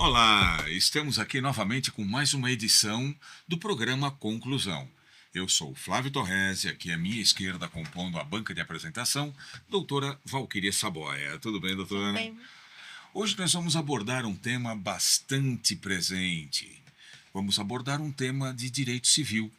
Olá, estamos aqui novamente com mais uma edição do programa Conclusão. Eu sou o Flávio Torresi, aqui à minha esquerda, compondo a banca de apresentação, doutora Valquíria Saboia. Tudo bem, doutora? Tudo bem. Hoje nós vamos abordar um tema bastante presente. Vamos abordar um tema de direito civil.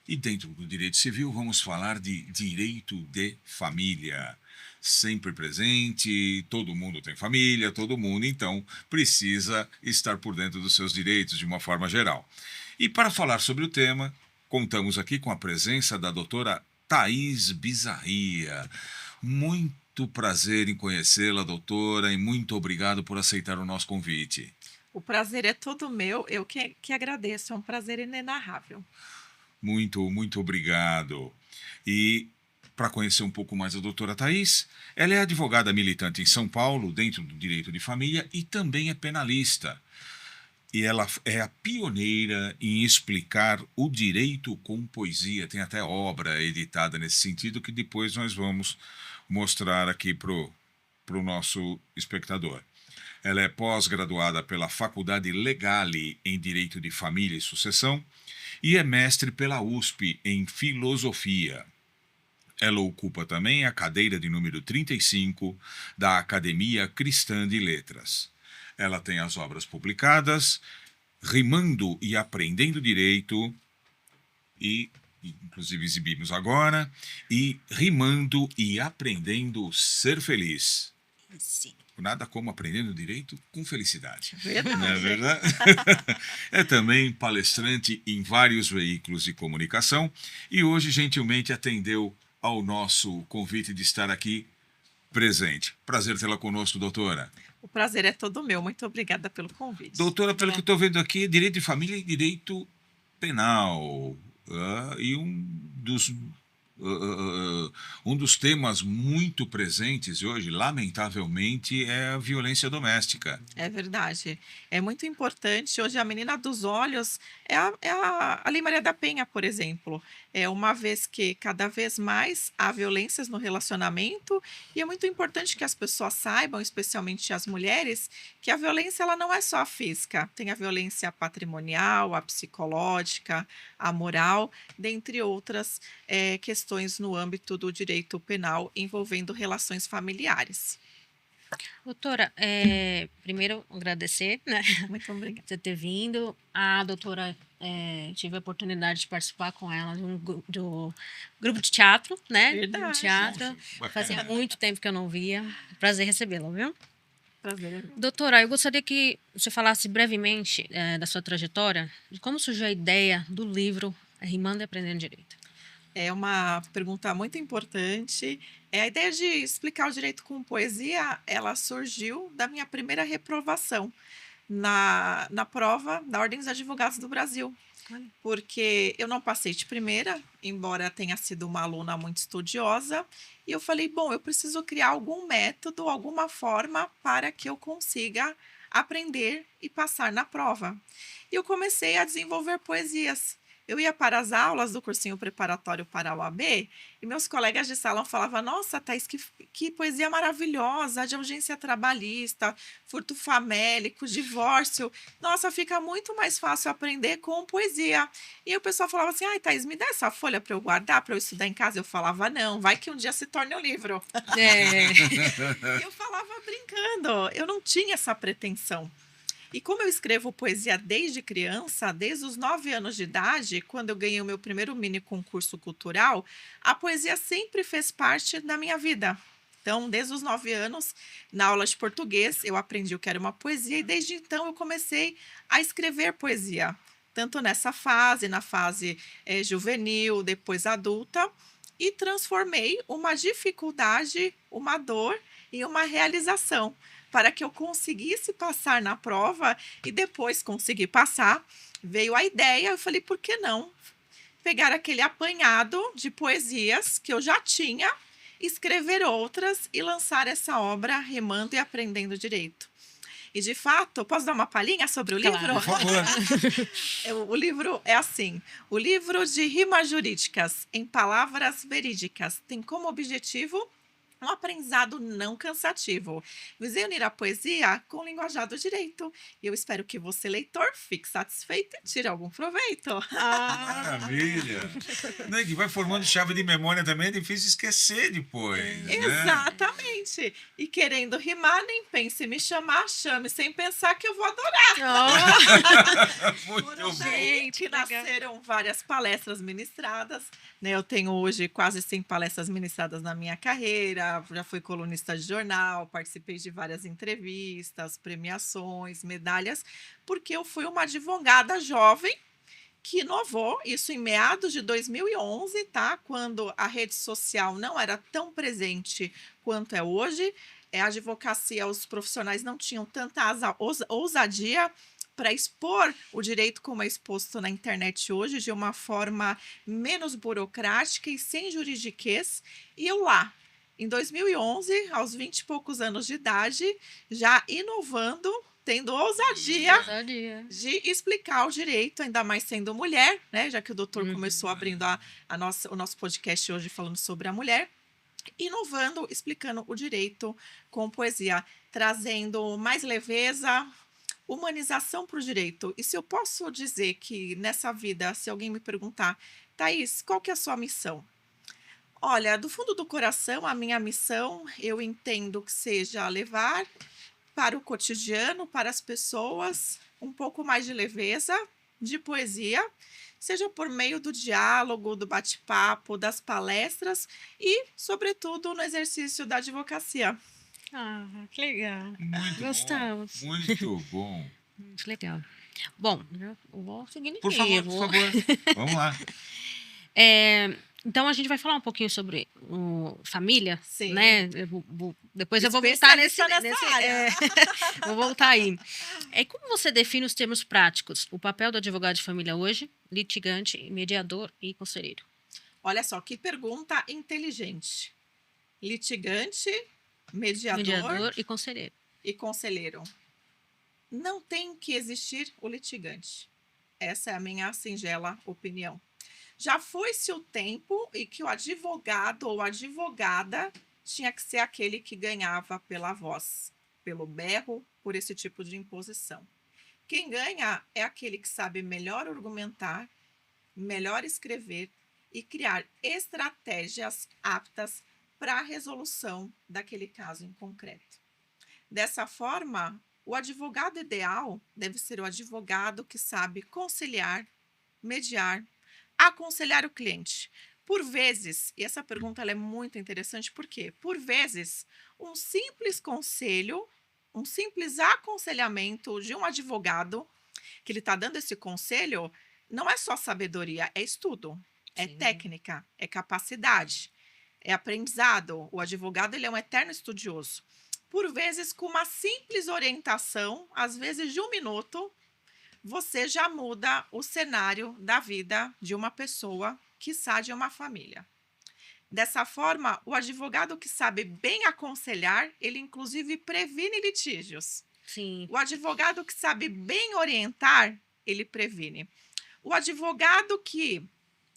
E dentro do direito civil vamos falar de direito de família. Sempre presente, todo mundo tem família, todo mundo então precisa estar por dentro dos seus direitos de uma forma geral. E para falar sobre o tema, contamos aqui com a presença da doutora Thaís Bizarria. Muito prazer em conhecê-la, doutora, e muito obrigado por aceitar o nosso convite. O prazer é todo meu, eu que agradeço, é um prazer inenarrável. Muito obrigado. E para conhecer um pouco mais a doutora Thaís, ela é advogada militante em São Paulo, dentro do direito de família, e também é penalista. E ela é a pioneira em explicar o direito com poesia. Tem até obra editada nesse sentido que depois nós vamos mostrar aqui para o nosso espectador. Ela é pós-graduada pela Faculdade Legale em Direito de Família e Sucessão e é mestre pela USP em Filosofia. Ela ocupa também a cadeira de número 35 da Academia Cristã de Letras. Ela tem as obras publicadas Rimando e Aprendendo Direito, e inclusive exibimos agora, e Rimando e Aprendendo Ser Feliz. Sim. Nada como aprendendo direito com felicidade. Verdade. Não é verdade? É também palestrante em vários veículos de comunicação e hoje gentilmente atendeu ao nosso convite de estar aqui presente. Prazer tê-la conosco, doutora. O prazer é todo meu, muito obrigada pelo convite. Doutora, pelo que eu estou vendo aqui, direito de família e direito penal. E um dos temas muito presentes hoje, lamentavelmente, é a violência doméstica. É verdade. É muito importante. Hoje, a menina dos olhos é a Lei Maria da Penha, por exemplo. É uma vez que cada vez mais há violências no relacionamento, e é muito importante que as pessoas saibam, especialmente as mulheres, que a violência ela não é só a física. Tem a violência patrimonial, a psicológica, a moral, dentre outras questões no âmbito do direito penal envolvendo relações familiares. Doutora, primeiro agradecer, né, Muito obrigada. por você ter vindo. A doutora, tive a oportunidade de participar com ela do grupo de teatro, né? Verdade. De teatro. Bacana. Fazia muito tempo que eu não via. Prazer recebê-la, viu? Prazer é meu. Doutora, eu gostaria que você falasse brevemente da sua trajetória, de como surgiu a ideia do livro Rimando e Aprendendo Direito. É uma pergunta muito importante. A ideia de explicar o direito com poesia, ela surgiu da minha primeira reprovação na prova da Ordem dos Advogados do Brasil. Olha. Porque eu não passei de primeira, embora tenha sido uma aluna muito estudiosa, e eu falei, bom, eu preciso criar algum método, alguma forma para que eu consiga aprender e passar na prova. E eu comecei a desenvolver poesias. Eu ia para as aulas do cursinho preparatório para a OAB e meus colegas de salão falavam, nossa, Thaís, que poesia maravilhosa, de urgência trabalhista, furto famélico, divórcio. Nossa, fica muito mais fácil aprender com poesia. E o pessoal falava assim, ai, Thaís, me dá essa folha para eu guardar, para eu estudar em casa. Eu falava, não, vai que um dia se torne um livro. Eu falava brincando, eu não tinha essa pretensão. E como eu escrevo poesia desde criança, desde os 9 anos de idade, quando eu ganhei o meu primeiro mini concurso cultural, a poesia sempre fez parte da minha vida. Então, desde os 9 anos, na aula de português, eu aprendi o que era uma poesia e desde então eu comecei a escrever poesia. Tanto nessa fase, na fase juvenil, depois adulta, e transformei uma dificuldade, uma dor em uma realização, para que eu conseguisse passar na prova e depois conseguir passar, veio a ideia, eu falei, por que não pegar aquele apanhado de poesias que eu já tinha, escrever outras e lançar essa obra Rimando e Aprendendo Direito. E, de fato, posso dar uma palhinha sobre o livro? Por favor. O livro é assim, o livro de rimas jurídicas em palavras verídicas tem como objetivo Um aprendizado não cansativo. Visei unir a poesia com o linguajar do direito. E eu espero que você, leitor, fique satisfeito e tire algum proveito. Ah, Maravilha! Né, que vai formando chave de memória também, é difícil esquecer depois, né? Exatamente. E querendo rimar, nem pense em me chamar, chame sem pensar que eu vou adorar. oh, Foram Muito bom. daí que legal. nasceram várias palestras ministradas, né? Eu tenho hoje quase 100 palestras ministradas na minha carreira, já fui colunista de jornal, participei de várias entrevistas, premiações, medalhas, porque eu fui uma advogada jovem que inovou, isso em meados de 2011, tá? Quando a rede social não era tão presente quanto é hoje. A advocacia, os profissionais não tinham tanta ousadia para expor o direito como é exposto na internet hoje, de uma forma menos burocrática e sem juridiquês. E eu lá, em 2011, aos 20 e poucos anos de idade, já inovando, tendo ousadia Ousadia. de explicar o direito, ainda mais sendo mulher, né? Já que o doutor Uhum. começou abrindo o nosso podcast hoje falando sobre a mulher, inovando, explicando o direito com poesia, trazendo mais leveza, humanização para o direito. E se eu posso dizer que nessa vida, se alguém me perguntar, Thaís, qual que é a sua missão? Olha, do fundo do coração, a minha missão, eu entendo que seja levar para o cotidiano, para as pessoas, um pouco mais de leveza, de poesia, seja por meio do diálogo, do bate-papo, das palestras e, sobretudo, no exercício da advocacia. Ah, que legal. Muito Gostamos. bom. Muito bom. Muito legal. Bom, eu vou seguindo Por aqui. favor, eu por vou- favor. Vamos lá. Então a gente vai falar um pouquinho sobre família, Sim. né? Depois eu vou voltar Especialista nessa área. vou voltar aí. Como você define os termos práticos? O papel do advogado de família hoje, litigante, mediador e conselheiro. Olha só, que pergunta inteligente. Litigante, Mediador e conselheiro. e conselheiro. Não tem que existir o litigante. Essa é a minha singela opinião. Já foi-se o tempo em que o advogado ou advogada tinha que ser aquele que ganhava pela voz, pelo berro, por esse tipo de imposição. Quem ganha é aquele que sabe melhor argumentar, melhor escrever e criar estratégias aptas para a resolução daquele caso em concreto. Dessa forma, o advogado ideal deve ser o advogado que sabe conciliar, mediar, aconselhar o cliente. Por vezes, e essa pergunta ela é muito interessante, porque, por vezes, um simples conselho, um simples aconselhamento de um advogado, que ele está dando esse conselho, não é só sabedoria, é estudo, é Sim. técnica, é capacidade, é aprendizado. O advogado ele é um eterno estudioso. Por vezes, com uma simples orientação, às vezes de 1 minuto, você já muda o cenário da vida de uma pessoa, quiçá de uma família. Dessa forma, o advogado que sabe bem aconselhar, ele inclusive previne litígios. Sim. O advogado que sabe bem orientar, ele previne. O advogado que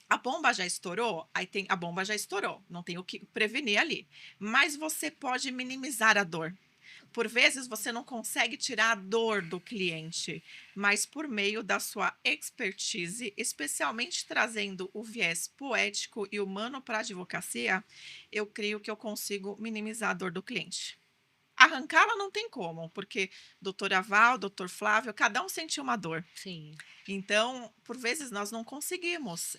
a bomba já estourou, a bomba já estourou, não tem o que prevenir ali. Mas você pode minimizar a dor. Por vezes você não consegue tirar a dor do cliente, mas por meio da sua expertise, especialmente trazendo o viés poético e humano para a advocacia, eu creio que eu consigo minimizar a dor do cliente. Arrancá-la não tem como, porque doutora Val, doutor Flávio, cada um sentiu uma dor. Sim. Então, por vezes, nós não conseguimos.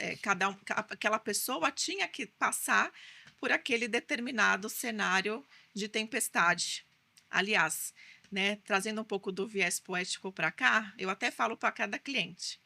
Aquela pessoa tinha que passar por aquele determinado cenário de tempestade. Aliás, né, trazendo um pouco do viés poético para cá, eu até falo para cada cliente.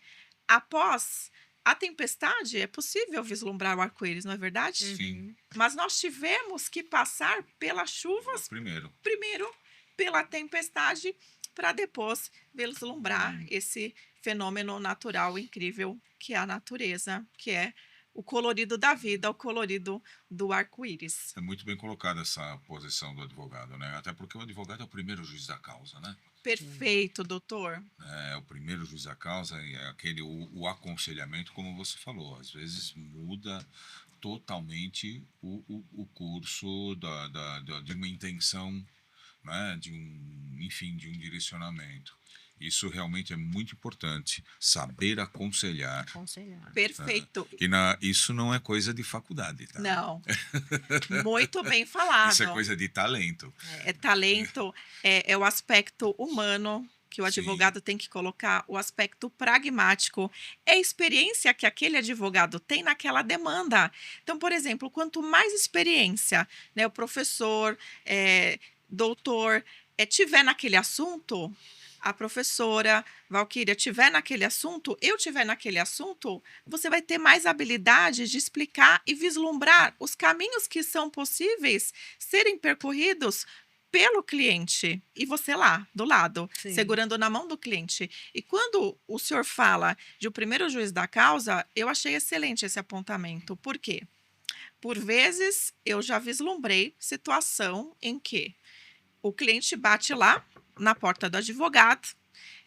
Após a tempestade, é possível vislumbrar o arco-íris, não é verdade? Sim. Mas nós tivemos que passar pelas chuvas Primeiro. primeiro pela tempestade, para depois vislumbrar esse fenômeno natural incrível que é a natureza, que é o colorido da vida, o colorido do arco-íris. É muito bem colocada essa posição do advogado, né? Até porque o advogado é o primeiro juiz da causa, né? Perfeito, doutor. É o primeiro juiz da causa e é o aconselhamento, como você falou, às vezes muda totalmente o curso de uma intenção, né? Enfim, de um direcionamento. Isso realmente é muito importante, saber aconselhar. Aconselhar. Perfeito. Isso não é coisa de faculdade, tá? Não. Muito bem falado. Isso é coisa de talento. É talento, é o aspecto humano que o Sim. advogado tem que colocar, o aspecto pragmático, é a experiência que aquele advogado tem naquela demanda. Então, por exemplo, quanto mais experiência, né, o professor, doutor, tiver naquele assunto, a professora Valquíria tiver naquele assunto, eu tiver naquele assunto, você vai ter mais habilidade de explicar e vislumbrar os caminhos que são possíveis serem percorridos pelo cliente. E você lá, do lado, Sim. segurando na mão do cliente. E quando o senhor fala de o primeiro juiz da causa, eu achei excelente esse apontamento. Por quê? Por vezes, eu já vislumbrei situação em que o cliente bate lá na porta do advogado,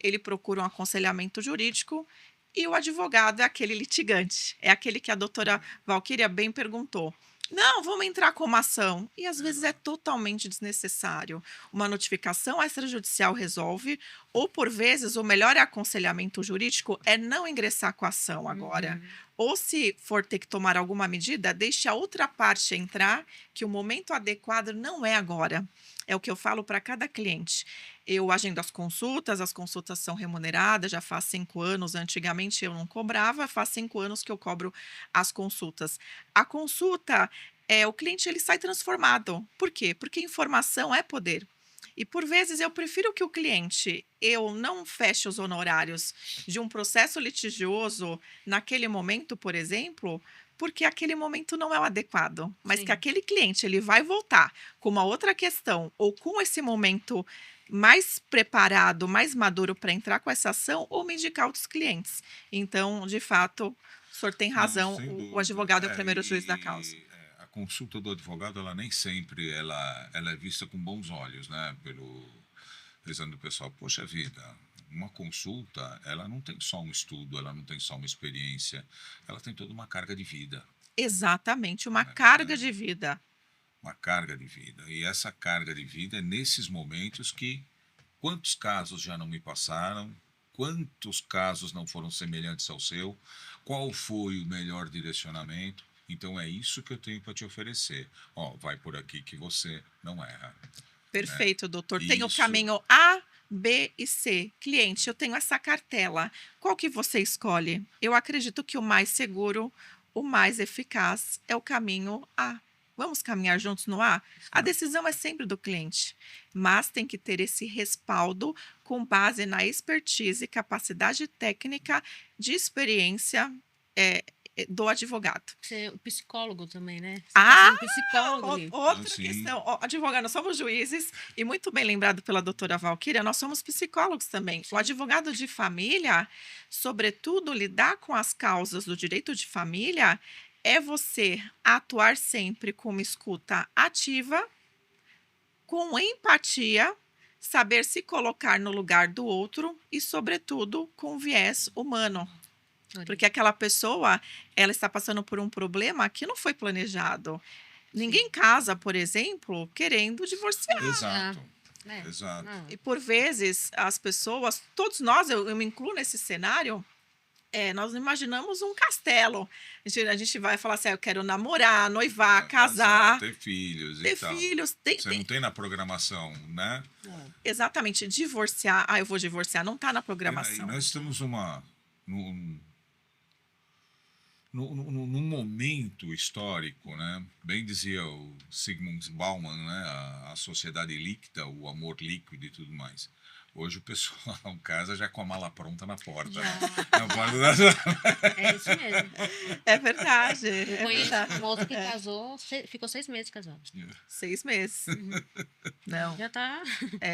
ele procura um aconselhamento jurídico e o advogado é aquele litigante, é aquele que a doutora Valquíria bem perguntou. Não, vamos entrar com uma ação. E às vezes é totalmente desnecessário. Uma notificação extrajudicial resolve, ou por vezes o melhor aconselhamento jurídico é não ingressar com a ação agora. Ou se for ter que tomar alguma medida, deixe a outra parte entrar, que o momento adequado não é agora. É o que eu falo para cada cliente. Eu agendo as consultas são remuneradas, já faz 5 anos, antigamente eu não cobrava, faz 5 anos que eu cobro as consultas. A consulta, o cliente ele sai transformado. Por quê? Porque informação é poder. E por vezes eu prefiro que o cliente, eu não feche os honorários de um processo litigioso naquele momento, por exemplo, porque aquele momento não é o adequado, mas Sim. que aquele cliente ele vai voltar com uma outra questão ou com esse momento mais preparado, mais maduro para entrar com essa ação ou me indicar outros clientes. Então, de fato, o senhor tem razão, Não, sem o dúvida. advogado é o primeiro juiz da causa. A consulta do advogado, ela nem sempre ela é vista com bons olhos, né? Pensando do pessoal, poxa vida, uma consulta, ela não tem só um estudo, ela não tem só uma experiência, ela tem toda uma carga de vida. Exatamente, uma É carga verdade. de vida. Uma carga de vida. E essa carga de vida é nesses momentos que quantos casos já não me passaram, quantos casos não foram semelhantes ao seu, qual foi o melhor direcionamento. Então é isso que eu tenho para te oferecer. Ó, vai por aqui que você não erra. Perfeito, doutor. Tem o Isso. caminho A, B e C. Cliente, eu tenho essa cartela. Qual que você escolhe? Eu acredito que o mais seguro, o mais eficaz é o caminho A. Vamos caminhar juntos no A? A decisão é sempre do cliente, mas tem que ter esse respaldo com base na expertise e capacidade técnica de experiência do advogado. Você é o psicólogo também, né? Você Ah, tá sendo psicólogo ali. Outra Sim. questão. Ó, advogado, nós somos juízes e muito bem lembrado pela doutora Valquíria, nós somos psicólogos também. O advogado de família, sobretudo, lidar com as causas do direito de família é você atuar sempre com uma escuta ativa, com empatia, saber se colocar no lugar do outro e, sobretudo, com viés humano. Porque aquela pessoa, ela está passando por um problema que não foi planejado. Ninguém casa, por exemplo, querendo divorciar. Exato. É. Exato. Não. E por vezes, as pessoas, todos nós, eu me incluo nesse cenário, nós imaginamos um castelo. A gente vai falar assim, eu quero namorar, noivar, casar, ter filhos ter e tal. filhos. Você não tem na programação, né? Exatamente, divorciar. Eu vou divorciar, não está na E programação. nós estamos num momento histórico, né? Bem dizia o Zygmunt Bauman, né? A sociedade líquida, o amor líquido e tudo mais. Hoje o pessoal casa já com a mala pronta na porta. Já. Né? Na porta da... É isso mesmo. É verdade. Eu conheço uma outra que casou, ficou 6 meses casado. 6 meses. Não. Já tá.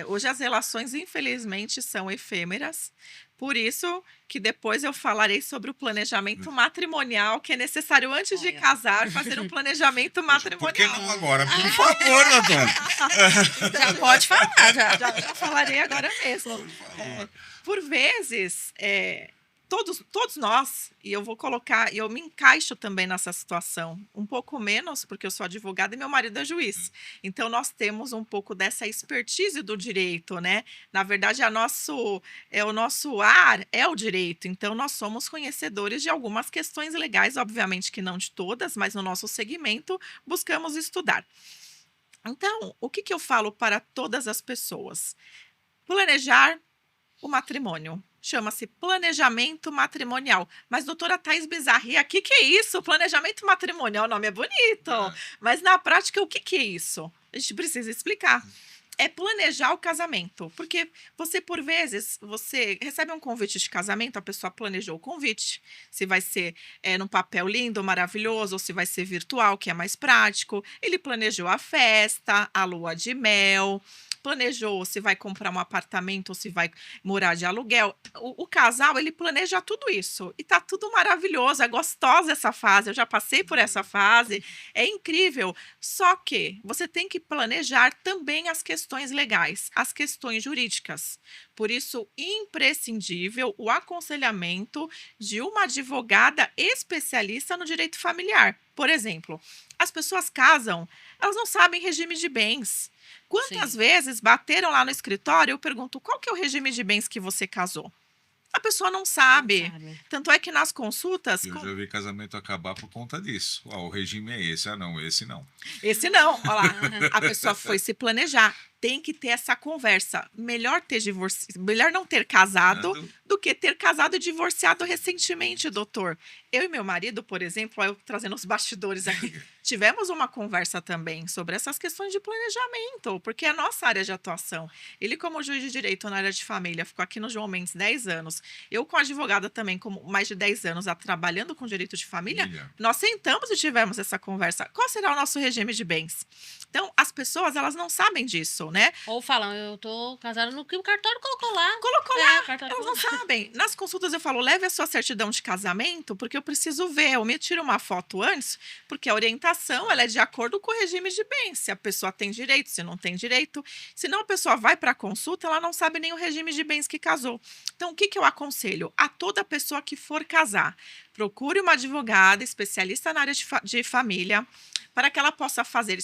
Hoje as relações, infelizmente, são efêmeras, Por isso que depois eu falarei sobre o planejamento matrimonial, que é necessário, antes de Olha. casar, fazer um planejamento Por que matrimonial. não agora? Por favor, doutor. Já pode falar, já. Já falarei agora mesmo. Por favor. Por vezes, todos nós, e eu vou colocar, e eu me encaixo também nessa situação, um pouco menos, porque eu sou advogada e meu marido é juiz. Então, nós temos um pouco dessa expertise do direito, né? Na verdade, o nosso ar é o direito. Então, nós somos conhecedores de algumas questões legais, obviamente que não de todas, mas no nosso segmento, buscamos estudar. Então, o que eu falo para todas as pessoas? Planejar o matrimônio. Chama-se planejamento matrimonial. Mas, doutora Thais Bizarri, o que é isso? Planejamento matrimonial, o nome é bonito. Mas, na prática, o que é isso? A gente precisa explicar. É planejar o casamento. Porque você, por vezes, você recebe um convite de casamento, a pessoa planejou o convite. Se vai ser num papel lindo, maravilhoso, ou se vai ser virtual, que é mais prático. Ele planejou a festa, a lua de mel, planejou se vai comprar um apartamento ou se vai morar de aluguel. O casal, ele planeja tudo isso. E tá tudo maravilhoso, é gostosa essa fase. Eu já passei por essa fase, é incrível. Só que você tem que planejar também as questões legais, as questões jurídicas. Por isso, imprescindível o aconselhamento de uma advogada especialista no direito familiar. Por exemplo, as pessoas casam, elas não sabem regime de bens. Quantas Sim. vezes bateram lá no escritório, eu pergunto, qual que é o regime de bens que você casou? A pessoa não sabe. Sabe? Tanto é que nas consultas... Eu já vi casamento acabar por conta disso. O regime é esse. Ah, não, esse não. Esse não, olha lá. A pessoa foi se planejar. Tem que ter essa conversa. Melhor não ter casado do que ter casado e divorciado recentemente, doutor. Eu e meu marido, por exemplo, eu trazendo os bastidores aqui, tivemos uma conversa também sobre essas questões de planejamento, porque é a nossa área de atuação. Ele, como juiz de direito na área de família, ficou aqui no João Mendes 10 anos. Eu, com advogada também, com mais de 10 anos, trabalhando com direito de família, nós sentamos e tivemos essa conversa. Qual será o nosso regime de bens? Então, as pessoas, elas não sabem disso, né? Ou falam, eu tô casada no que o cartório colocou lá. Colocou lá. O cartório Elas não colocou. sabem. Nas consultas eu falo, leve a sua certidão de casamento, porque eu preciso ver. Eu me tiro uma foto antes, porque a orientação ela é de acordo com o regime de bens. Se a pessoa tem direito, se não tem direito. Senão a pessoa vai para a consulta, ela não sabe nem o regime de bens que casou. Então, o que eu aconselho? A toda pessoa que for casar, procure uma advogada especialista na área de família, para que ela possa fazer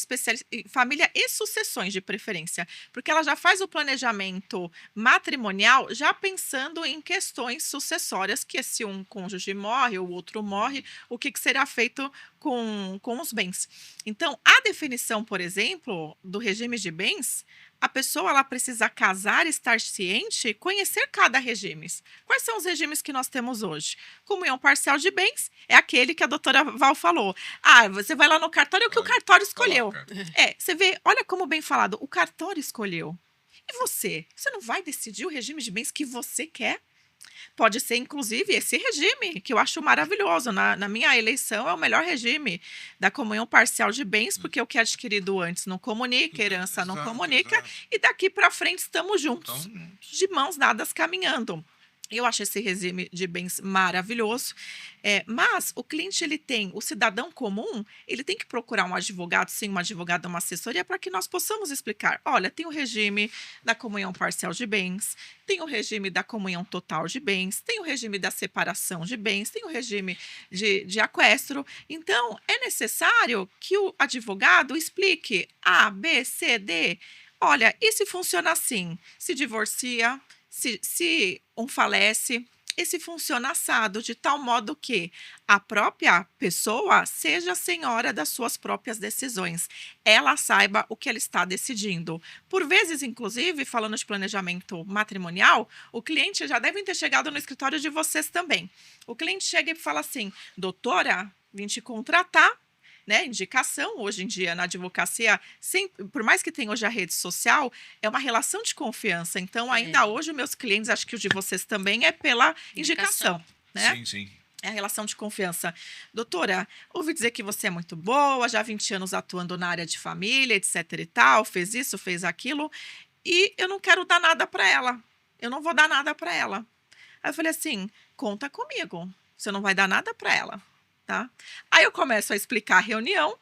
família e sucessões de preferência, porque ela já faz o planejamento matrimonial já pensando em questões sucessórias, que se um cônjuge morre ou o outro morre, o que será feito com os bens. Então, a definição, por exemplo, do regime de bens, a pessoa ela precisa casar, estar ciente, conhecer cada regime. Quais são os regimes que nós temos hoje? Comunhão parcial de bens é aquele que a doutora Val falou. Ah, você vai lá no cartório, é o que o cartório escolheu. Você vê, olha como bem falado, o cartório escolheu. E você? Você não vai decidir o regime de bens que você quer? Pode ser, inclusive, esse regime, que eu acho maravilhoso. Na minha eleição, é o melhor regime da comunhão parcial de bens, porque o que é adquirido antes não comunica, herança não comunica, e daqui para frente estamos juntos, de mãos dadas caminhando. Eu acho esse regime de bens maravilhoso, mas o cliente, o cidadão comum, ele tem que procurar um advogado, sim, uma advogada, uma assessoria, para que nós possamos explicar. Olha, tem o regime da comunhão parcial de bens, tem o regime da comunhão total de bens, tem o regime da separação de bens, tem o regime de aquestro. Então, é necessário que o advogado explique A, B, C, D. Olha, e se funciona assim? Se divorcia, se um falece, esse funciona assado, de tal modo que a própria pessoa seja senhora das suas próprias decisões. Ela saiba o que ela está decidindo. Por vezes, inclusive, falando de planejamento matrimonial, o cliente já deve ter chegado no escritório de vocês também. O cliente chega e fala assim, doutora, vim te contratar, né, indicação, hoje em dia, na advocacia, por mais que tenha hoje a rede social, é uma relação de confiança. Então, ainda hoje, os meus clientes, acho que os de vocês também, é pela indicação. Né? Sim, sim. É a relação de confiança. Doutora, ouvi dizer que você é muito boa, já há 20 anos atuando na área de família, etc e tal, fez isso, fez aquilo, e eu não quero dar nada para ela. Eu não vou dar nada para ela. Aí eu falei assim, conta comigo, você não vai dar nada para ela, tá? Aí eu começo a explicar a reunião,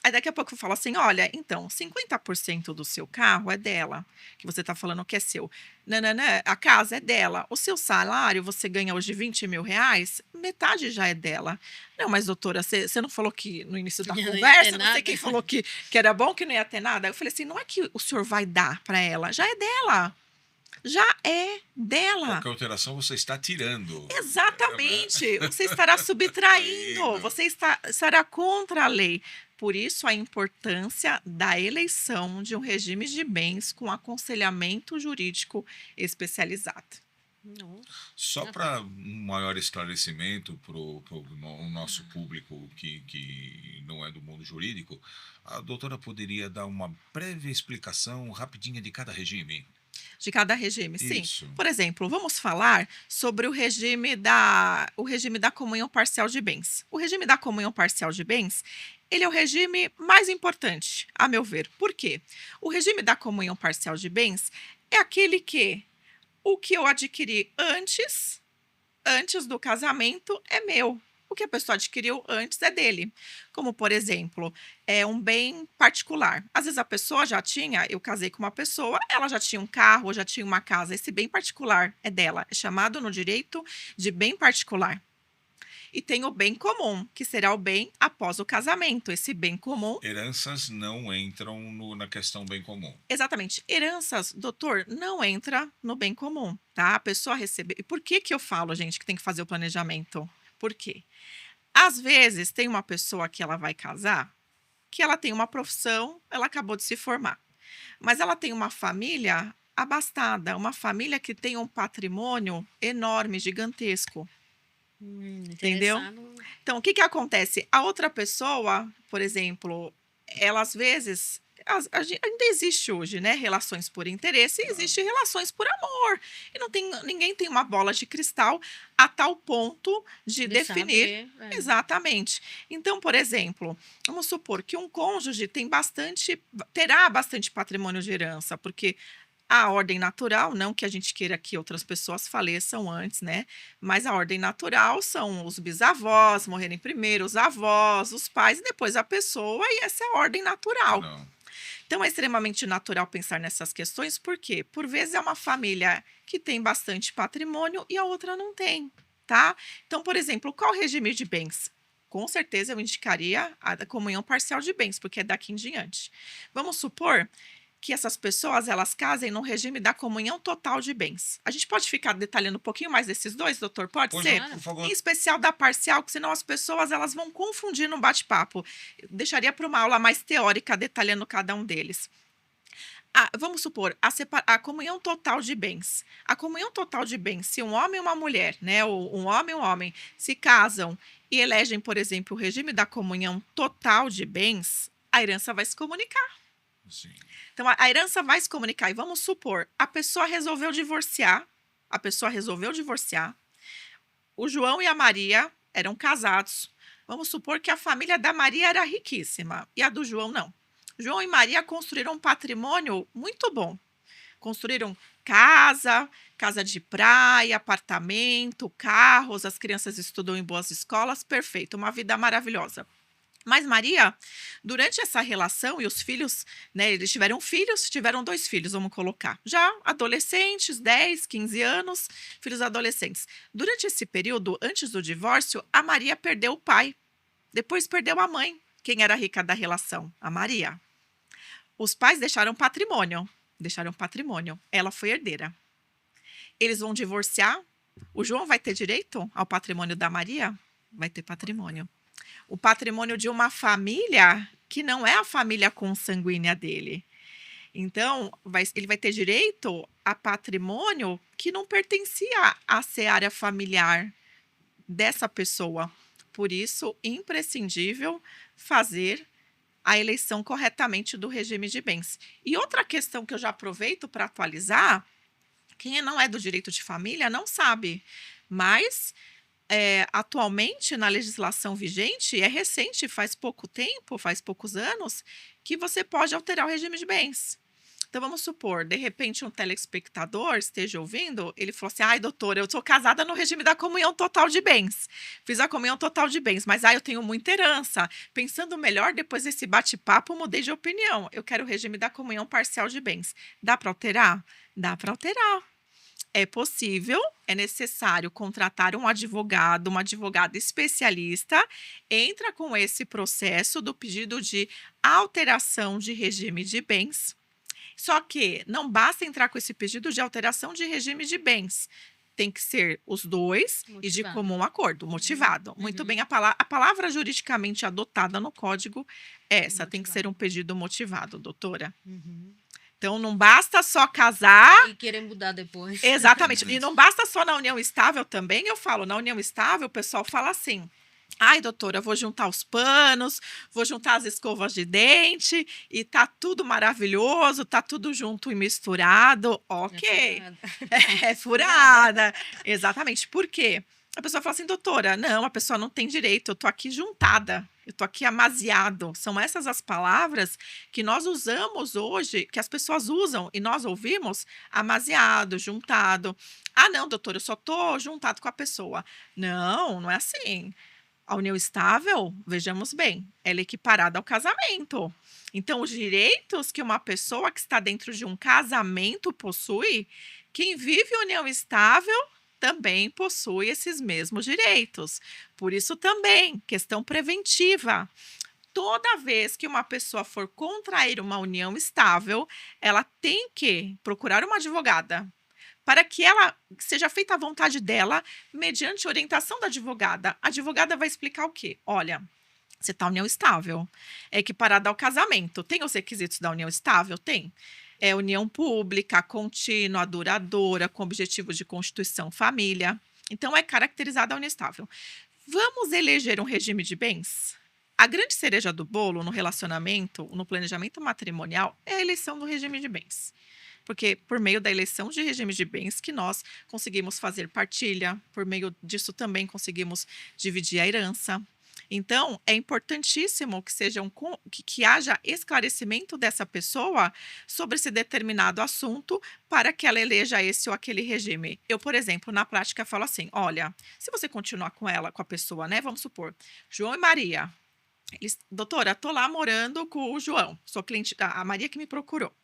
aí daqui a pouco eu falo assim, olha, então, 50% do seu carro é dela, que você tá falando que é seu. Nananã, a casa é dela. O seu salário, você ganha hoje 20 mil reais, metade já é dela. Não, mas doutora, você não falou que no início da Não ia ter conversa, não sei nada. quem falou que era bom, que não ia ter nada. Eu falei assim, não é que o senhor vai dar para ela, já é dela. Já é dela. Qualquer alteração você está tirando. Exatamente. Você estará subtraindo, Subtraindo. você estará contra a lei. Por isso, a importância da eleição de um regime de bens com aconselhamento jurídico especializado. Nossa. Só para um maior esclarecimento para o nosso público que não é do mundo jurídico, a doutora poderia dar uma breve explicação rapidinha de cada regime? De cada regime, sim. Isso. Por exemplo, vamos falar sobre o regime da comunhão parcial de bens. O regime da comunhão parcial de bens, ele é o regime mais importante, a meu ver. Por quê? O regime da comunhão parcial de bens é aquele que o que eu adquiri antes do casamento é meu. O que a pessoa adquiriu antes é dele. Como, por exemplo, é um bem particular. Às vezes a pessoa já tinha, eu casei com uma pessoa, ela já tinha um carro, já tinha uma casa. Esse bem particular é dela. É chamado no direito de bem particular. E tem o bem comum, que será o bem após o casamento. Esse bem comum. Heranças não entram na questão bem comum. Exatamente. Heranças, doutor, não entra no bem comum, tá? A pessoa receber. E por que eu falo, gente, que tem que fazer o planejamento? Por quê? Às vezes tem uma pessoa que ela vai casar, que ela tem uma profissão, ela acabou de se formar. Mas ela tem uma família abastada, uma família que tem um patrimônio enorme, gigantesco. Entendeu? Interessado. Então, o que acontece? A outra pessoa, por exemplo, ela às vezes. Ainda existe hoje, né? Relações por interesse e existe relações por amor. E ninguém tem uma bola de cristal a tal ponto de definir. Saber, Exatamente. Então, por exemplo, vamos supor que um cônjuge terá bastante patrimônio de herança, porque a ordem natural, não que a gente queira que outras pessoas faleçam antes, né? Mas a ordem natural são os bisavós morrerem primeiro, os avós, os pais, e depois a pessoa, e essa é a ordem natural. Não. Então, é extremamente natural pensar nessas questões, porque, por vezes, é uma família que tem bastante patrimônio e a outra não tem, tá? Então, por exemplo, qual regime de bens? Com certeza, eu indicaria a da comunhão parcial de bens, porque é daqui em diante. Vamos supor que essas pessoas, elas casem no regime da comunhão total de bens. A gente pode ficar detalhando um pouquinho mais desses dois, doutor? Pode Pois ser? não, por favor. Em especial da parcial, que senão as pessoas elas vão confundir no bate-papo. Eu deixaria para uma aula mais teórica, detalhando cada um deles. Vamos supor, a comunhão total de bens. A comunhão total de bens, se um homem e uma mulher, né, ou um homem, se casam e elegem, por exemplo, o regime da comunhão total de bens, a herança vai se comunicar. Sim. Então, a herança vai se comunicar. E vamos supor, a pessoa resolveu divorciar. O João e a Maria eram casados. Vamos supor que a família da Maria era riquíssima e a do João não. João e Maria construíram um patrimônio muito bom. Construíram casa de praia, apartamento, carros, as crianças estudam em boas escolas, perfeito, uma vida maravilhosa. Mas Maria, durante essa relação e os filhos, né, eles tiveram 2 filhos, vamos colocar. Já adolescentes, 10, 15 anos, filhos adolescentes. Durante esse período, antes do divórcio, a Maria perdeu o pai. Depois perdeu a mãe. Quem era rica da relação? A Maria. Os pais deixaram patrimônio. Ela foi herdeira. Eles vão divorciar. O João vai ter direito ao patrimônio da Maria? Vai ter patrimônio. O patrimônio de uma família que não é a família consanguínea dele. Então, ele vai ter direito a patrimônio que não pertencia à seara familiar dessa pessoa. Por isso, imprescindível fazer a eleição corretamente do regime de bens. E outra questão que eu já aproveito para atualizar, quem não é do direito de família não sabe, mas atualmente na legislação vigente, é recente, faz pouco tempo, faz poucos anos, que você pode alterar o regime de bens. Então, vamos supor, de repente, um telespectador esteja ouvindo, ele falou assim, ai, doutora, eu sou casada no regime da comunhão total de bens. Fiz a comunhão total de bens, mas eu tenho muita herança. Pensando melhor, depois desse bate-papo, mudei de opinião. Eu quero o regime da comunhão parcial de bens. Dá para alterar? Dá para alterar. É possível, é necessário contratar um advogado, uma advogada especialista, entra com esse processo do pedido de alteração de regime de bens. Só que não basta entrar com esse pedido de alteração de regime de bens. Tem que ser os dois e de Motivado. comum acordo, motivado. Muito bem, a palavra juridicamente adotada no código é essa, tem que ser um pedido motivado, doutora. Então, não basta só casar. E querer mudar depois. Exatamente. E não basta só na união estável também. Eu falo, na união estável, o pessoal fala assim. Ai, doutora, eu vou juntar os panos, vou juntar as escovas de dente e tá tudo maravilhoso, tá tudo junto e misturado. Ok. É furada. Exatamente. Por quê? A pessoa fala assim, doutora, não, a pessoa não tem direito, eu tô aqui juntada, eu tô aqui amaziado. São essas as palavras que nós usamos hoje, que as pessoas usam e nós ouvimos, amaziado, juntado. Ah, não, doutora, eu só tô juntado com a pessoa. Não, não é assim. A união estável, vejamos bem, ela é equiparada ao casamento. Então, os direitos que uma pessoa que está dentro de um casamento possui, quem vive união estável também possui esses mesmos direitos. Por isso também, questão preventiva. Toda vez que uma pessoa for contrair uma união estável, ela tem que procurar uma advogada para que ela seja feita à vontade dela, mediante orientação da advogada. A advogada vai explicar o quê? Olha, você está união estável, é equiparada ao casamento. Tem os requisitos da união estável? Tem. É união pública, contínua, duradoura, com objetivo de constituição família. Então, é caracterizada a união estável. Vamos eleger um regime de bens? A grande cereja do bolo no relacionamento, no planejamento matrimonial, é a eleição do regime de bens. Porque por meio da eleição de regime de bens que nós conseguimos fazer partilha, por meio disso também conseguimos dividir a herança. Então, é importantíssimo que haja esclarecimento dessa pessoa sobre esse determinado assunto para que ela eleja esse ou aquele regime. Eu, por exemplo, na prática falo assim, olha, se você continuar com a pessoa, né, vamos supor, João e Maria, doutora, tô lá morando com o João, sou cliente, a Maria que me procurou.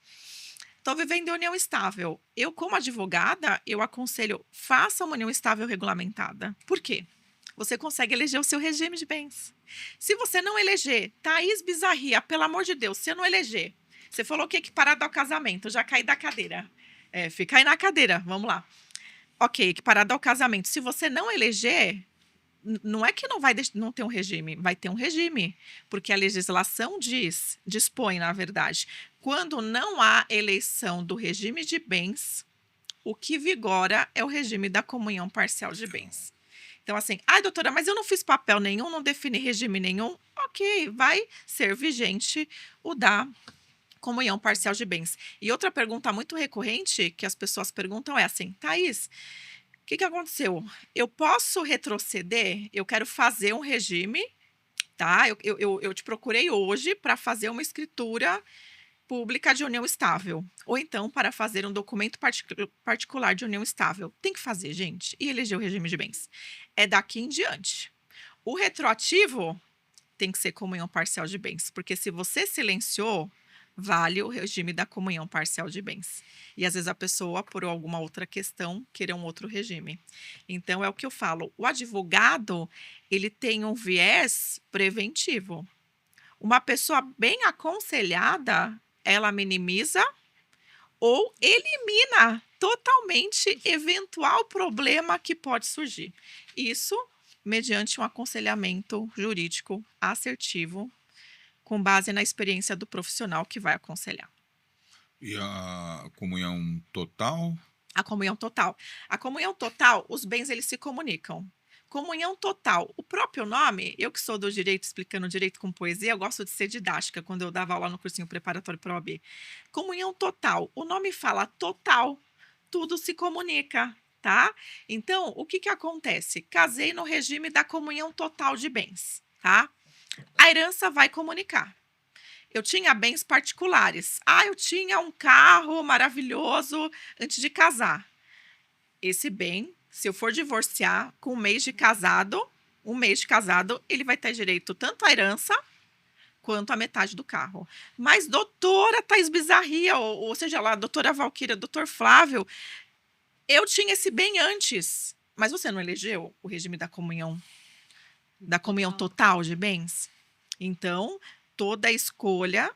Estou vivendo em união estável. Eu, como advogada, eu aconselho, faça uma união estável regulamentada. Por quê? Você consegue eleger o seu regime de bens. Se você não eleger, Thaís Bizarria, pelo amor de Deus, se eu não eleger, você falou que é equiparado ao casamento, já caí da cadeira. Fica aí na cadeira, vamos lá. Ok, equiparado ao casamento. Se você não eleger, não é que não ter um regime, vai ter um regime, porque a legislação dispõe, na verdade, quando não há eleição do regime de bens, o que vigora é o regime da comunhão parcial de bens. Então, assim, doutora, mas eu não fiz papel nenhum, não defini regime nenhum. Ok, vai ser vigente o da comunhão parcial de bens. E outra pergunta muito recorrente que as pessoas perguntam é assim, Thaís, o que aconteceu? Eu posso retroceder? Eu quero fazer um regime, tá? Eu te procurei hoje para fazer uma escritura pública de união estável. Ou então para fazer um documento particular de união estável. Tem que fazer, gente. E eleger o regime de bens. É daqui em diante. O retroativo tem que ser comunhão parcial de bens. Porque se você silenciou, vale o regime da comunhão parcial de bens. E às vezes a pessoa, por alguma outra questão, querer um outro regime. Então, é o que eu falo. O advogado, ele tem um viés preventivo. Uma pessoa bem aconselhada, ela minimiza ou elimina totalmente eventual problema que pode surgir. Isso mediante um aconselhamento jurídico assertivo, com base na experiência do profissional que vai aconselhar. E a comunhão total? A comunhão total. A comunhão total, os bens eles se comunicam. Comunhão total. O próprio nome, eu que sou do direito, explicando direito com poesia, eu gosto de ser didática quando eu dava aula no cursinho preparatório para a OAB. Comunhão total. O nome fala total. Tudo se comunica, tá? Então, o que acontece? Casei no regime da comunhão total de bens, tá? A herança vai comunicar. eu tinha bens particulares. Ah, eu tinha um carro maravilhoso antes de casar. Esse bem, se eu for divorciar com um mês de casado, ele vai ter direito tanto à herança quanto à metade do carro. Mas doutora Thais Bizarria, ou seja lá, doutora Valquíria, doutor Flávio, eu tinha esse bem antes. Mas você não elegeu o regime da comunhão total de bens? Então, toda escolha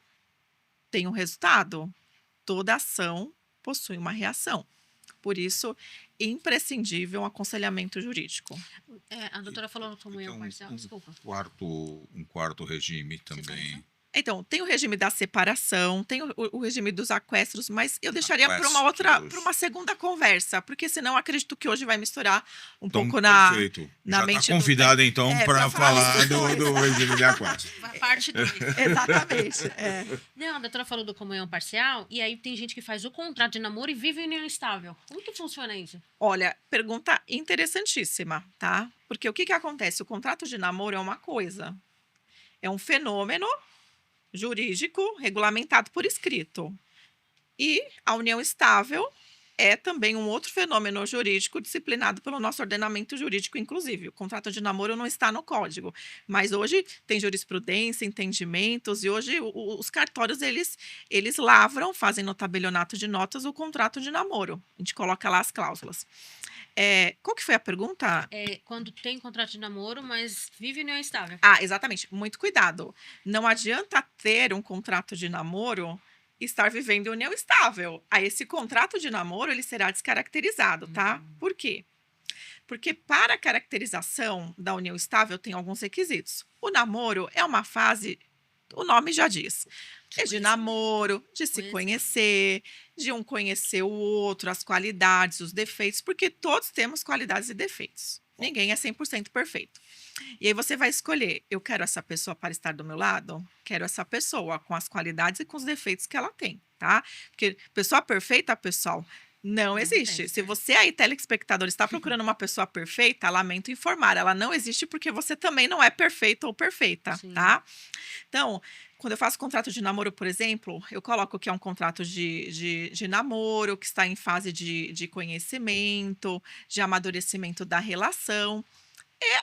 tem um resultado. Toda ação possui uma reação. Por isso, imprescindível um aconselhamento jurídico. A doutora falou comunhão Então, parcial, desculpa. um quarto regime também. Então, tem o regime da separação, tem o regime dos aquestros, mas eu deixaria para uma segunda conversa, porque senão acredito que hoje vai misturar um pouco Perfeito. na Já mente está convidada, então, para pra falar falar dos do regime de aquátios. Parte 2. Exatamente. Não, a doutora falou do comunhão parcial, e aí tem gente que faz o contrato de namoro e vive em união estável. Como que funciona isso? Olha, pergunta interessantíssima, tá? Porque o que acontece? O contrato de namoro é uma coisa, é um fenômeno jurídico regulamentado por escrito. E a união estável é também um outro fenômeno jurídico disciplinado pelo nosso ordenamento jurídico, inclusive. O contrato de namoro não está no código, mas hoje tem jurisprudência, entendimentos, e hoje os cartórios, eles lavram, fazem no tabelionato de notas o contrato de namoro. A gente coloca lá as cláusulas. Qual que foi a pergunta? Quando tem contrato de namoro, mas vive em união estável. Ah, exatamente. Muito cuidado. Não adianta ter um contrato de namoro e estar vivendo em união estável. Aí esse contrato de namoro, ele será descaracterizado, tá? Por quê? Porque para a caracterização da união estável tem alguns requisitos. O namoro é uma fase, o nome já diz, é de namoro, de se conhecer, de um conhecer o outro, as qualidades, os defeitos, porque todos temos qualidades e defeitos. Ninguém é 100% perfeito. E aí você vai escolher, eu quero essa pessoa para estar do meu lado? Quero essa pessoa com as qualidades e com os defeitos que ela tem, tá? Porque pessoa perfeita, pessoal, não existe. Se você aí, telespectador, está procurando uma pessoa perfeita, lamento informar, ela não existe porque você também não é perfeito ou perfeita, tá? Então, quando eu faço contrato de namoro, por exemplo, eu coloco que é um contrato de namoro, que está em fase de conhecimento, de amadurecimento da relação.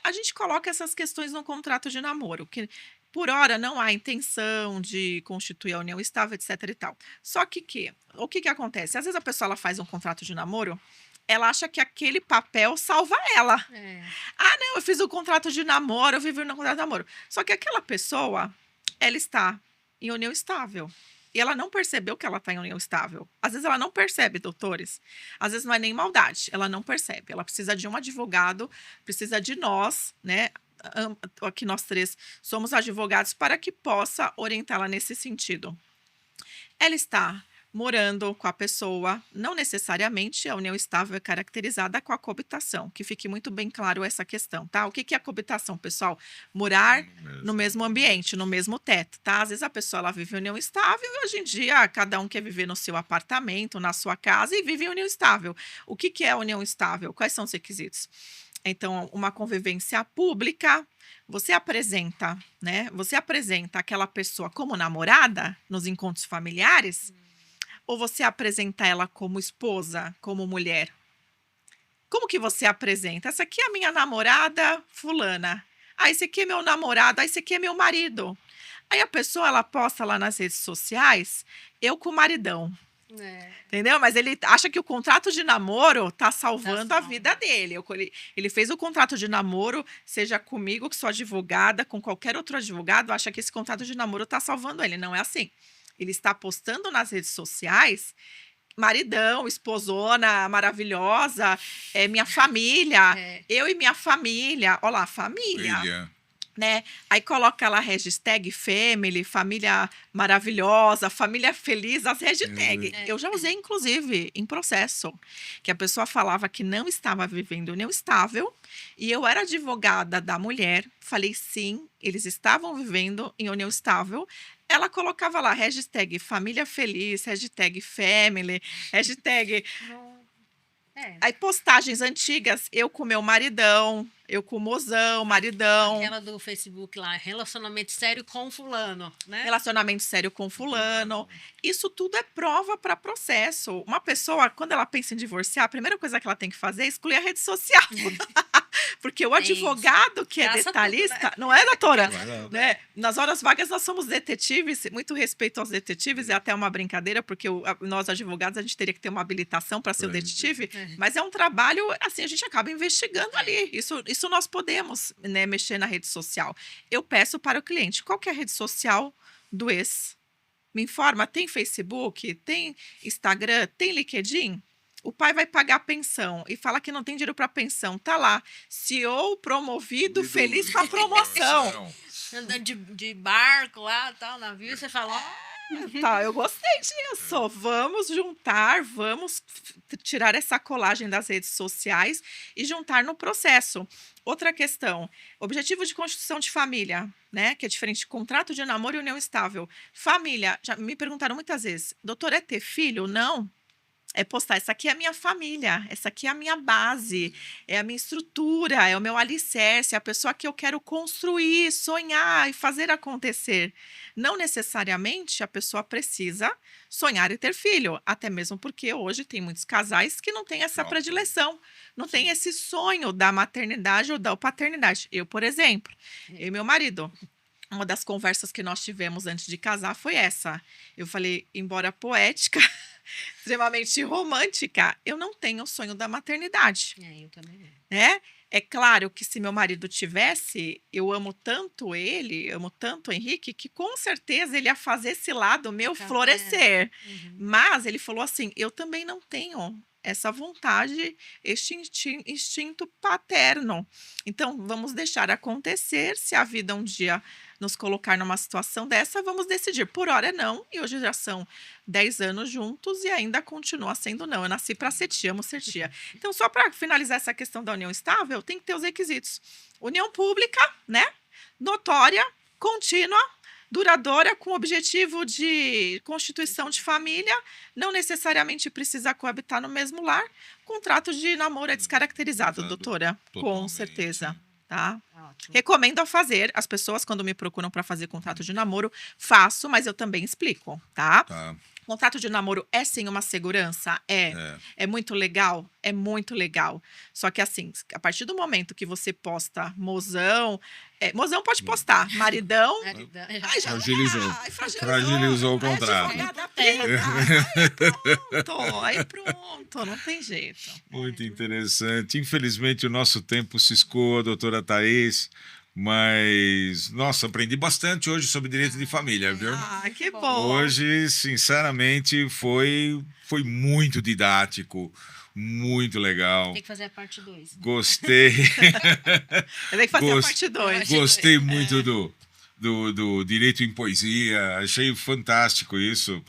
A gente coloca essas questões no contrato de namoro, que por hora não há intenção de constituir a união estável, etc e tal. Só que o que acontece? Às vezes a pessoa ela faz um contrato de namoro, ela acha que aquele papel salva ela. Ah, não, eu fiz o contrato de namoro, eu vivi no contrato de namoro. Só que aquela pessoa, ela está em união estável. E ela não percebeu que ela está em união estável. Às vezes ela não percebe, doutores. Às vezes não é nem maldade, ela não percebe. Ela precisa de um advogado, precisa de nós, né? Aqui nós três somos advogados para que possa orientá-la nesse sentido. Ela está morando com a pessoa, não necessariamente a união estável é caracterizada com a coabitação, que fique muito bem claro essa questão, tá? O que é a coabitação, pessoal? Morar no mesmo ambiente, no mesmo teto, tá? Às vezes a pessoa ela vive em união estável e hoje em dia cada um quer viver no seu apartamento, na sua casa e vive em união estável. O que é a união estável? Quais são os requisitos? Então, uma convivência pública, você apresenta, né? Você apresenta aquela pessoa como namorada nos encontros familiares, ou você apresenta ela como esposa, como mulher? Como que você apresenta? Essa aqui é a minha namorada fulana. Ah, esse aqui é meu namorado. Ah, esse aqui é meu marido. Aí a pessoa, ela posta lá nas redes sociais, eu com o maridão. Entendeu? Mas ele acha que o contrato de namoro tá salvando a vida dele. Ele fez o contrato de namoro, seja comigo, que sou advogada, com qualquer outro advogado, acha que esse contrato de namoro tá salvando ele. Não é assim. Ele está postando nas redes sociais, maridão, esposona, maravilhosa, minha família, eu e minha família. Olha lá, família. Né? Aí coloca lá hashtag family, família maravilhosa, família feliz, as hashtags. Eu já usei, inclusive, em processo, que a pessoa falava que não estava vivendo união estável e eu era advogada da mulher, falei sim, eles estavam vivendo em união estável. Ela colocava lá hashtag família feliz, hashtag family, hashtag... Aí postagens antigas, eu com meu maridão, Eu com o mozão, maridão. Aquela do Facebook lá, relacionamento sério com fulano, né? Relacionamento sério com fulano. Isso tudo é prova para processo. Uma pessoa, quando ela pensa em divorciar, a primeira coisa que ela tem que fazer é excluir a rede social. Porque o advogado que é Caça detalhista, tudo, né? não é, doutora? Não. Né? Nas horas vagas nós somos detetives, muito respeito aos detetives, é até uma brincadeira, porque nós advogados a gente teria que ter uma habilitação para ser o detetive, mas é um trabalho, assim, a gente acaba investigando ali. Isso nós podemos, né, mexer na rede social. Eu peço para o cliente, qual que é a rede social do ex? Me informa, tem Facebook, tem Instagram, tem LinkedIn? O pai vai pagar a pensão e fala que não tem dinheiro para pensão. Tá lá, CEO promovido, feliz com a promoção. Andando de barco lá, tal, navio, você fala, Tá, eu gostei disso. Vamos juntar, vamos tirar essa colagem das redes sociais e juntar no processo. Outra questão, objetivo de constituição de família, né? Que é diferente de contrato de namoro e união estável. Família, já me perguntaram muitas vezes, doutor, é ter filho? Não. É postar, essa aqui é a minha família, essa aqui é a minha base, é a minha estrutura, é o meu alicerce, é a pessoa que eu quero construir, sonhar e fazer acontecer. Não necessariamente a pessoa precisa sonhar e ter filho, até mesmo porque hoje tem muitos casais que não têm essa predileção, não tem esse sonho da maternidade ou da paternidade. Eu, por exemplo, eu e meu marido, uma das conversas que nós tivemos antes de casar foi essa. Eu falei, embora poética, extremamente romântica, eu não tenho o sonho da maternidade. eu também não. Né? É claro que se meu marido tivesse, eu amo tanto ele, amo tanto o Henrique, que com certeza ele ia fazer esse lado meu florescer. Mas ele falou assim, eu também não tenho essa vontade, este instinto paterno. Então, vamos deixar acontecer. Se a vida um dia nos colocar numa situação dessa, vamos decidir. Por hora, não. E hoje já são 10 anos juntos e ainda continua sendo não. Eu nasci para ser tia, amo ser tia. Então, só para finalizar essa questão da união estável, tem que ter os requisitos. União pública, né? Notória, contínua, duradoura, com objetivo de constituição de família, não necessariamente precisa coabitar no mesmo lar. Contrato de namoro é descaracterizado, doutora, com certeza, tá? Ótimo. Recomendo a fazer. As pessoas, quando me procuram para fazer contrato de namoro, faço, mas eu também explico, tá? Contrato de namoro é sim uma segurança? É muito legal? É muito legal. Só que assim, a partir do momento que você posta mozão, mozão pode postar, maridão. Ai, Fragilizou o contrato. Aí pronto, não tem jeito. Muito interessante. Infelizmente, o nosso tempo se escoa, doutora Thaís. Mas, nossa, aprendi bastante hoje sobre direito de família, viu? Que bom. Hoje, sinceramente, foi muito didático, muito legal. Tem que fazer a parte 2. Gostei. Tem que fazer a parte 2. Gostei muito do direito em poesia. Achei fantástico isso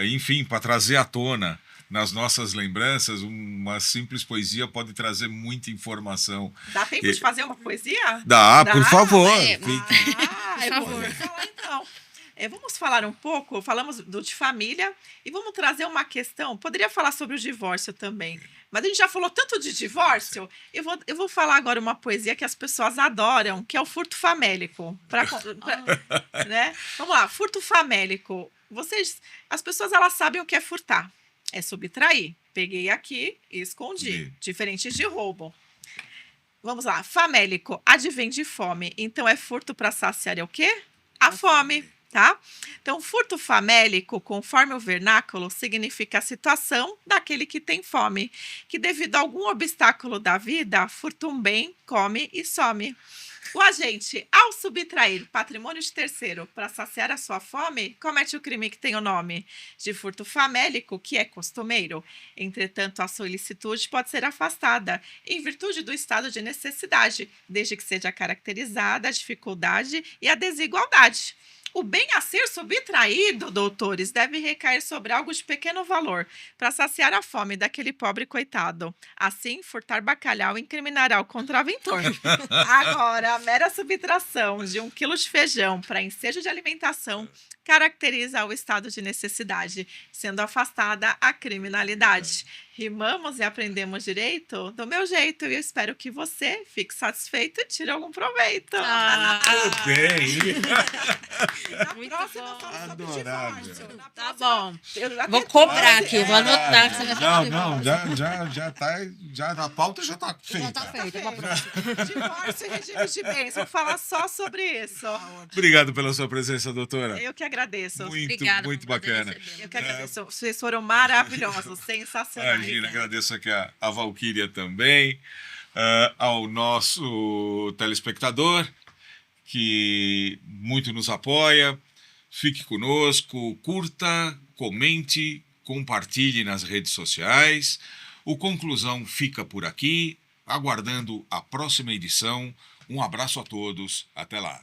enfim, para trazer à tona nas nossas lembranças, uma simples poesia pode trazer muita informação. Dá tempo de fazer uma poesia? Dá, por favor. Eu vou falar então. Vamos falar um pouco, falamos de família e vamos trazer uma questão, poderia falar sobre o divórcio também, mas a gente já falou tanto de divórcio, eu vou falar agora uma poesia que as pessoas adoram, que é o furto famélico. Né? Vamos lá, furto famélico. As pessoas elas sabem o que é furtar. É subtrair. Peguei aqui e escondi. Diferente de roubo. Vamos lá. Famélico. Advém de fome. Então, é furto para saciar é o quê? A fome, tá? Então, furto famélico, conforme o vernáculo, significa a situação daquele que tem fome, que devido a algum obstáculo da vida, furta um bem, come e some. O agente, ao subtrair patrimônio de terceiro para saciar a sua fome, comete o crime que tem o nome de furto famélico, que é costumeiro. Entretanto, a sua ilicitude pode ser afastada em virtude do estado de necessidade, desde que seja caracterizada a dificuldade e a desigualdade. O bem a ser subtraído, doutores, deve recair sobre algo de pequeno valor, para saciar a fome daquele pobre coitado. Assim, furtar bacalhau incriminará o contraventor. Agora, a mera subtração de 1 quilo de feijão para ensejo de alimentação caracteriza o estado de necessidade, sendo afastada a criminalidade. Rimamos e aprendemos direito do meu jeito e eu espero que você fique satisfeito e tire algum proveito. Muito bem. Na Muito próxima, bom. fala sobre Adorável. divórcio. Na Tá próxima, bom. eu até Vou cobrar trouxe- aqui, vou anotar que você vai falar. Não, já a pauta já tá Já feita. tá feito. Divórcio e regime de bens. Vou falar só sobre isso. Obrigado pela sua presença, doutora. Eu que agradeço. Muito, Obrigada. muito foi um prazer bacana. recebê-la. Eu que agradeço. Vocês foram maravilhosos, sensacionais. Imagina, agradeço aqui a Valquíria também, ao nosso telespectador, que muito nos apoia. Fique conosco, curta, comente, compartilhe nas redes sociais. O Conclusão fica por aqui, aguardando a próxima edição. Um abraço a todos, até lá.